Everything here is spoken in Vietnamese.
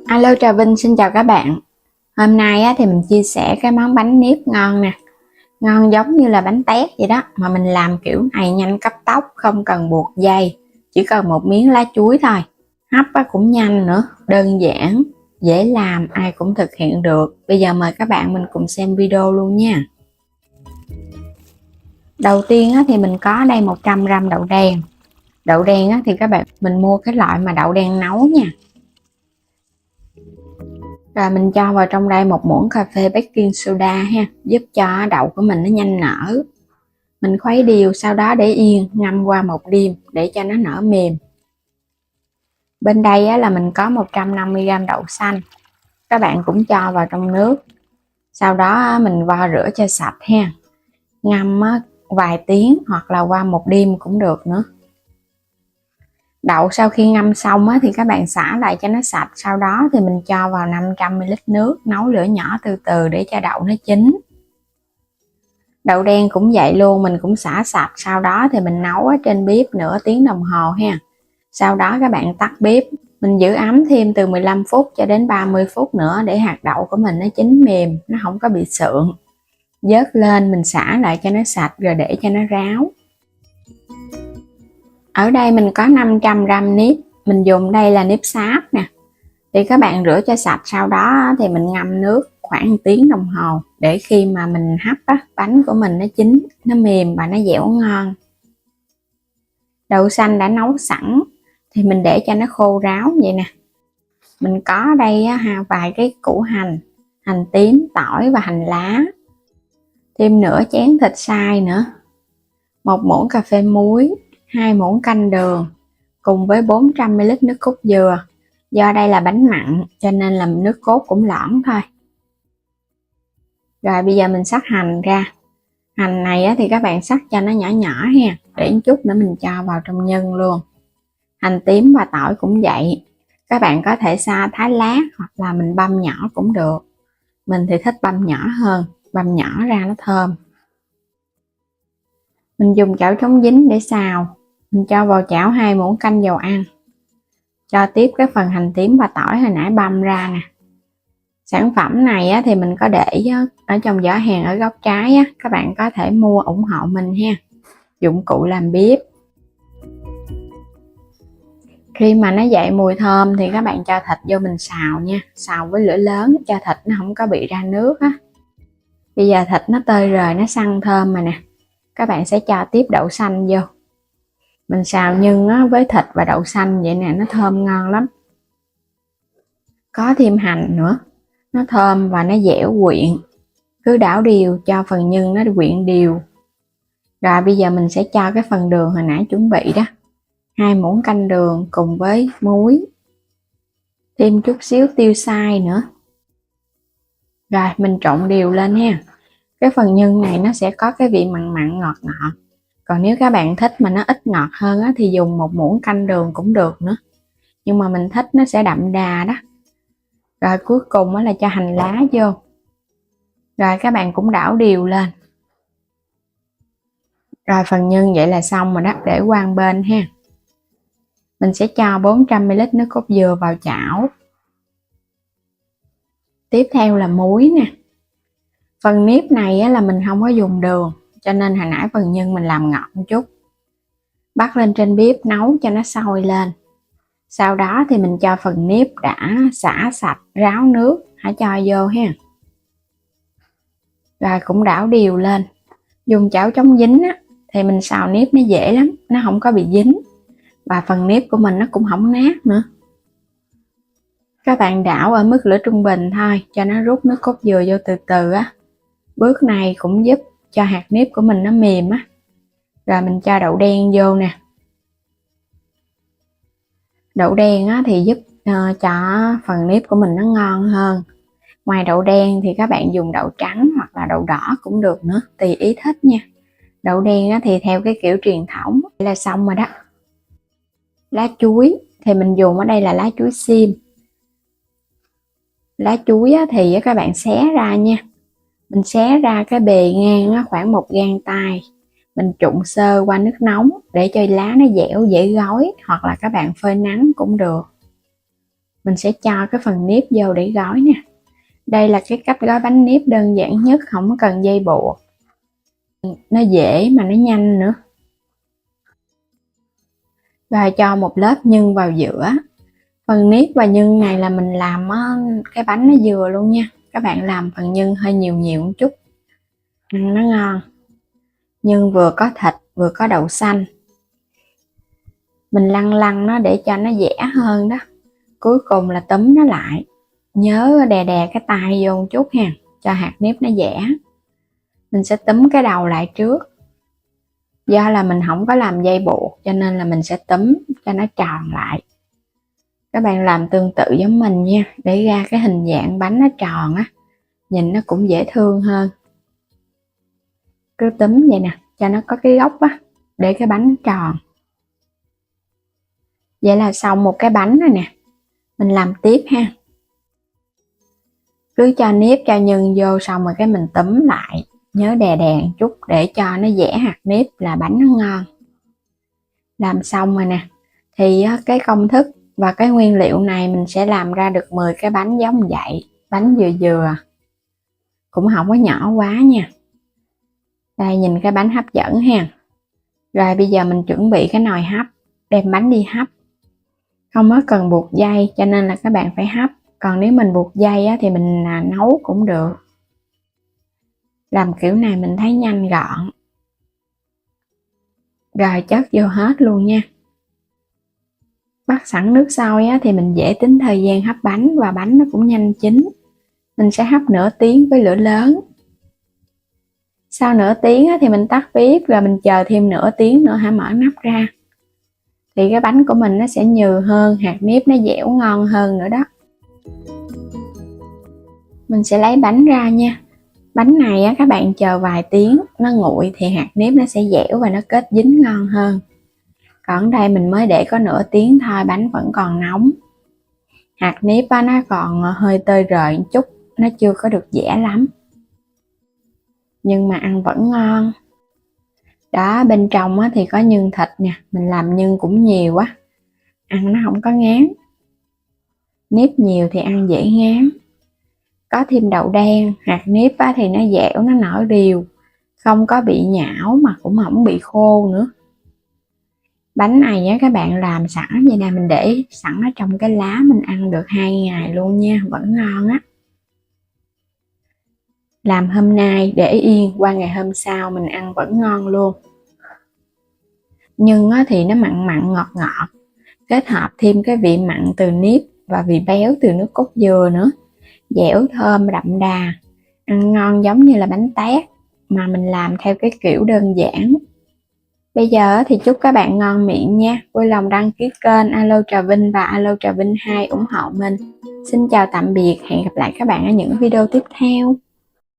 Alo, Trà Vinh xin chào các bạn. Hôm nay thì mình chia sẻ cái món bánh nếp ngon nè. Ngon giống như là bánh tét vậy đó, mà mình làm kiểu này nhanh cấp tốc, không cần buộc dây, chỉ cần một miếng lá chuối thôi. Hấp cũng nhanh nữa, đơn giản, dễ làm, ai cũng thực hiện được. Bây giờ mời các bạn mình cùng xem video luôn nha. Đầu tiên thì mình có đây 100g đậu đen. Đậu đen thì các bạn mình mua cái loại mà đậu đen nấu nha. Rồi mình cho vào trong đây 1 muỗng cà phê baking soda ha, giúp cho đậu của mình nó nhanh nở. Mình khuấy đều, sau đó để yên ngâm qua một đêm để cho nó nở mềm. Bên đây là mình có 150g đậu xanh. Các bạn cũng cho vào trong nước. Sau đó mình vo rửa cho sạch ha. Ngâm vài tiếng hoặc là qua một đêm cũng được nữa. Đậu sau khi ngâm xong thì các bạn xả lại cho nó sạch. Sau đó thì mình cho vào 500ml nước, nấu lửa nhỏ từ từ để cho đậu nó chín. Đậu đen cũng vậy luôn, mình cũng xả sạch. Sau đó thì mình nấu ở trên bếp nửa tiếng đồng hồ ha. Sau đó các bạn tắt bếp, mình giữ ấm thêm từ 15 phút cho đến 30 phút nữa để hạt đậu của mình nó chín mềm, nó không có bị sượng. Vớt lên mình xả lại cho nó sạch rồi để cho nó ráo. Ở đây mình có 500g nếp, mình dùng đây là nếp sáp nè. Thì các bạn rửa cho sạch, sau đó thì mình ngâm nước khoảng 1 tiếng đồng hồ để khi mà mình hấp bánh của mình nó chín, nó mềm và nó dẻo ngon. Đậu xanh đã nấu sẵn thì mình để cho nó khô ráo vậy nè. Mình có đây vài cái củ hành, hành tím, tỏi và hành lá. Thêm nửa chén thịt xay nữa. 1 muỗng cà phê muối, 2 muỗng canh đường cùng với 400ml nước cốt dừa. Do đây là bánh mặn cho nên là nước cốt cũng loãng thôi. Rồi bây giờ mình xắt hành ra. Hành này thì các bạn xắt cho nó nhỏ nhỏ ha, để một chút nữa mình cho vào trong nhân luôn. Hành tím và tỏi cũng vậy. Các bạn có thể thái lát hoặc là mình băm nhỏ cũng được. Mình thì thích băm nhỏ hơn, băm nhỏ ra nó thơm. Mình dùng chảo chống dính để xào. Mình cho vào chảo 2 muỗng canh dầu ăn. Cho tiếp cái phần hành tím và tỏi hồi nãy băm ra nè. Sản phẩm này thì mình có để ở trong giỏ hàng ở góc trái các bạn có thể mua ủng hộ mình ha. Dụng cụ làm bếp. Khi mà nó dậy mùi thơm thì các bạn cho thịt vô mình xào nha. Xào với lửa lớn cho thịt nó không có bị ra nước Bây giờ thịt nó tơi rời, nó săn thơm mà nè. Các bạn sẽ cho tiếp đậu xanh vô. Mình xào nhân với thịt và đậu xanh vậy nè, nó thơm ngon lắm. Có thêm hành nữa, nó thơm và nó dẻo quyện. Cứ đảo đều cho phần nhân nó quyện đều. Rồi bây giờ mình sẽ cho cái phần đường hồi nãy chuẩn bị đó. 2 muỗng canh đường cùng với muối. Thêm chút xíu tiêu xay nữa. Rồi mình trộn đều lên ha. Cái phần nhân này nó sẽ có cái vị mặn mặn ngọt ngọt. Còn nếu các bạn thích mà nó ít ngọt hơn thì dùng 1 muỗng canh đường cũng được nữa. Nhưng mà mình thích nó sẽ đậm đà đó. Rồi cuối cùng là cho hành lá vô. Rồi các bạn cũng đảo đều lên. Rồi phần nhân vậy là xong rồi đó, để qua một bên ha. Mình sẽ cho 400ml nước cốt dừa vào chảo. Tiếp theo là muối nè. Phần nếp này là mình không có dùng đường, cho nên hồi nãy phần nhân mình làm ngọt một chút. Bắt lên trên bếp nấu cho nó sôi lên. Sau đó thì mình cho phần nếp đã xả sạch, ráo nước, hãy cho vô ha. Rồi cũng đảo đều lên. Dùng chảo chống dính thì mình xào nếp nó dễ lắm, nó không có bị dính. Và phần nếp của mình nó cũng không nát nữa. Các bạn đảo ở mức lửa trung bình thôi, cho nó rút nước cốt dừa vô từ từ Bước này cũng giúp cho hạt nếp của mình nó mềm Rồi mình cho đậu đen vô nè. Đậu đen thì giúp cho phần nếp của mình nó ngon hơn. Ngoài đậu đen thì các bạn dùng đậu trắng hoặc là đậu đỏ cũng được nữa, tùy ý thích nha. Đậu đen thì theo cái kiểu truyền thống là xong rồi đó. Lá chuối thì mình dùng ở đây là lá chuối xiêm. Lá chuối thì các bạn xé ra nha. Mình xé ra cái bề ngang khoảng 1 gang tay. Mình trụng sơ qua nước nóng để cho lá nó dẻo dễ gói, hoặc là các bạn phơi nắng cũng được. Mình sẽ cho cái phần nếp vô để gói nè. Đây là cái cách gói bánh nếp đơn giản nhất, không có cần dây buộc. Nó dễ mà nó nhanh nữa. Và cho một lớp nhân vào giữa. Phần nếp và nhân này là mình làm cái bánh nó vừa luôn nha. Các bạn làm phần nhân hơi nhiều nhiều một chút, ăn nó ngon. Nhân vừa có thịt vừa có đậu xanh. Mình lăn lăn nó để cho nó dẻ hơn đó. Cuối cùng là túm nó lại. Nhớ đè đè cái tay vô một chút ha, cho hạt nếp nó dẻ. Mình sẽ túm cái đầu lại trước. Do là mình không có làm dây buộc cho nên là mình sẽ túm cho nó tròn lại. Các bạn làm tương tự giống mình nha, để ra cái hình dạng bánh nó tròn á, nhìn nó cũng dễ thương hơn. Cứ túm vậy nè, cho nó có cái góc á, để cái bánh tròn. Vậy là xong một cái bánh rồi nè. Mình làm tiếp ha. Cứ cho nếp cho nhân vô xong rồi cái mình túm lại. Nhớ đè đè một chút để cho nó dẻ hạt nếp là bánh nó ngon. Làm xong rồi nè. Thì cái công thức và cái nguyên liệu này mình sẽ làm ra được 10 cái bánh giống vậy. Bánh vừa vừa. Cũng không có nhỏ quá nha. Đây nhìn cái bánh hấp dẫn ha. Rồi bây giờ mình chuẩn bị cái nồi hấp. Đem bánh đi hấp. Không có cần buộc dây cho nên là các bạn phải hấp. Còn nếu mình buộc dây á, thì mình nấu cũng được. Làm kiểu này mình thấy nhanh gọn. Rồi chất vô hết luôn nha. Bắt sẵn nước sôi á, thì mình dễ tính thời gian hấp bánh và bánh nó cũng nhanh chín. Mình sẽ hấp nửa tiếng với lửa lớn. Sau nửa tiếng á, thì mình tắt bếp rồi mình chờ thêm nửa tiếng nữa hãy mở nắp ra. Thì cái bánh của mình nó sẽ nhừ hơn, hạt nếp nó dẻo ngon hơn nữa đó. Mình sẽ lấy bánh ra nha. Bánh này á, các bạn chờ vài tiếng nó nguội thì hạt nếp nó sẽ dẻo và nó kết dính ngon hơn. Còn đây mình mới để có nửa tiếng thôi, bánh vẫn còn nóng. Hạt nếp á, nó còn hơi tơi rời một chút, nó chưa có được dẻ lắm. Nhưng mà ăn vẫn ngon. Đó, bên trong á, thì có nhân thịt nè, mình làm nhân cũng nhiều quá. Ăn nó không có ngán. Nếp nhiều thì ăn dễ ngán. Có thêm đậu đen, hạt nếp á, thì nó dẻo, nó nở đều. Không có bị nhão mà cũng không bị khô nữa. Bánh này á, các bạn làm sẵn vậy nè, mình để sẵn ở trong cái lá mình ăn được 2 ngày luôn nha, vẫn ngon á. Làm hôm nay để yên, qua ngày hôm sau mình ăn vẫn ngon luôn. Nhưng á, thì nó mặn mặn ngọt ngọt, kết hợp thêm cái vị mặn từ nếp và vị béo từ nước cốt dừa nữa. Dẻo thơm đậm đà, ăn ngon giống như là bánh tét mà mình làm theo cái kiểu đơn giản. Bây giờ thì chúc các bạn ngon miệng nha. Vui lòng đăng ký kênh Alo Trà Vinh và Alo Trà Vinh 2 ủng hộ mình. Xin chào tạm biệt, hẹn gặp lại các bạn ở những video tiếp theo.